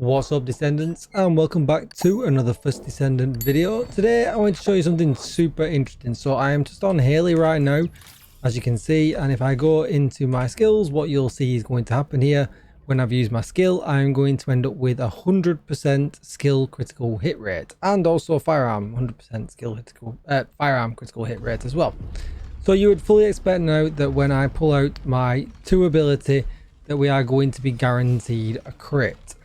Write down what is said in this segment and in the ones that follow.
What's up, Descendants, and welcome back to another first Descendant video. Today I want to show you something super interesting. So I am just on Haley right now, as you can see, and if I go into my skills, what you'll see is going to happen here. When I've used my skill, I'm going to end up with 100% skill critical hit rate, and also firearm 100% skill critical firearm critical hit rate as well. So you would fully expect now that when I pull out my 2 ability that we are going to be guaranteed a crit.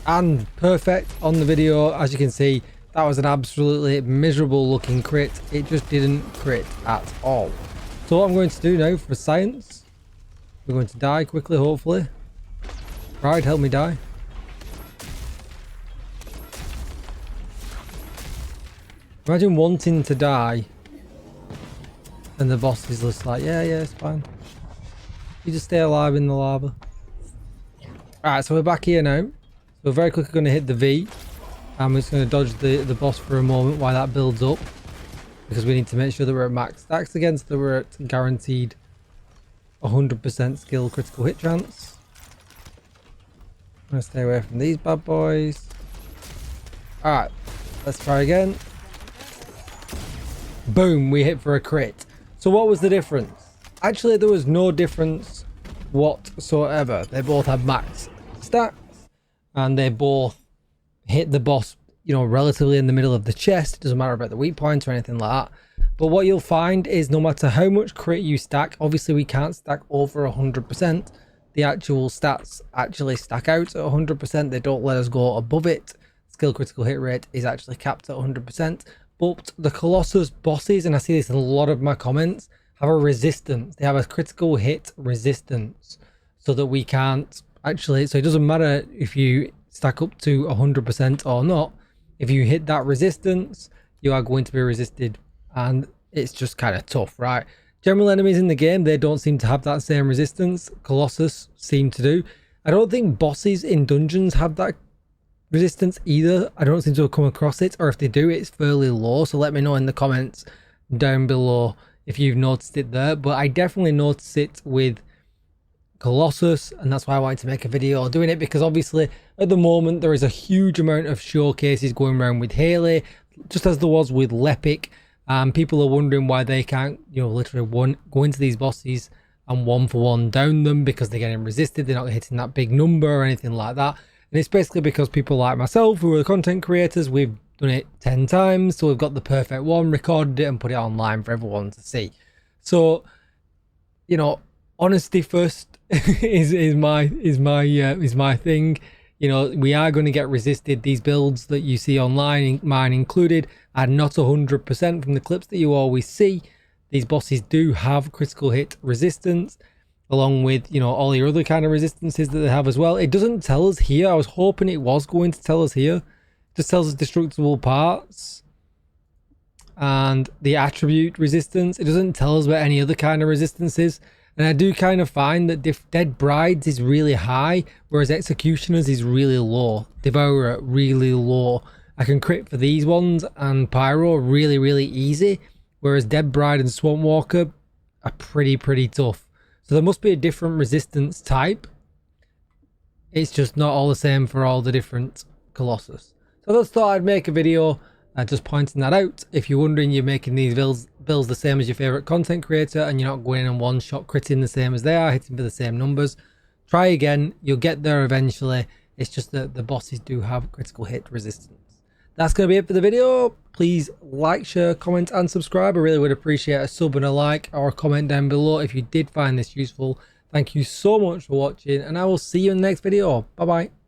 And perfect on the video, as you can see, that was an absolutely miserable looking crit. It just didn't crit at all. So what I'm going to do now for science, we're going to die quickly, hopefully. Right, help me die. Imagine wanting to die and the boss is just like, yeah, it's fine. You just stay alive in the lava. Alright, so we're back here now. We're very quickly going to hit the V, and we're just going to dodge the boss for a moment while that builds up, because we need to make sure that we're at max stacks again, so that we're at guaranteed 100% skill critical hit chance. I'm going to stay away from these bad boys. Alright, let's try again. Boom, we hit for a crit. So what was the difference? Actually, there was no difference whatsoever. They both had max stats. And they both hit the boss, you know, relatively in the middle of the chest. It doesn't matter about the weak points or anything like that. But what you'll find is no matter how much crit you stack, obviously we can't stack over 100%. The actual stats actually stack out at 100%. They don't let us go above it. Skill critical hit rate is actually capped at 100%. But the Colossus bosses, and I see this in a lot of my comments, have a resistance. They have a critical hit resistance, so that we can't actually, so it doesn't matter if you stack up to 100% or not. If you hit that resistance, you are going to be resisted, and it's just kind of tough, right? General enemies in the game, they don't seem to have that same resistance. Colossus seem to do. I don't think bosses in dungeons have that resistance either. I don't seem to have come across it, or if they do, it's fairly low. So let me know in the comments down below if you've noticed it there. But I definitely noticed it with Colossus, and that's why I wanted to make a video doing it, because obviously at the moment there is a huge amount of showcases going around with Haley, just as there was with Lepic, and people are wondering why they can't, you know, literally go into these bosses and 1-for-1 down them, because they're getting resisted, they're not hitting that big number or anything like that. And it's basically because people like myself, who are content creators, we've done it 10 times, so we've got the perfect one, recorded it and put it online for everyone to see. So, you know, honesty first is my thing. You know, we are going to get resisted. These builds that you see online, mine included, are not 100% from the clips that you always see. These bosses do have critical hit resistance, along with, you know, all your other kind of resistances that they have as well. It doesn't tell us here. I was hoping it was going to tell us here. It just tells us destructible parts and the attribute resistance. It doesn't tell us about any other kind of resistances. And I do kind of find that Dead Brides is really high, whereas Executioners is really low. Devourer, really low. I can crit for these ones, and Pyro, really easy. Whereas Dead Bride and Swamp Walker are pretty tough. So there must be a different resistance type. It's just not all the same for all the different Colossus. So I just thought I'd make a video just pointing that out. If you're wondering, you're making these builds the same as your favorite content creator, and you're not going in and one-shot critting the same as they are, hitting for the same numbers, try again. You'll get there eventually. It's just that the bosses do have critical hit resistance. That's going to be it for the video. Please like, share, comment and subscribe. I really would appreciate a sub and a like or a comment down below if you did find this useful. Thank you so much for watching, and I will see you in the next video. Bye bye.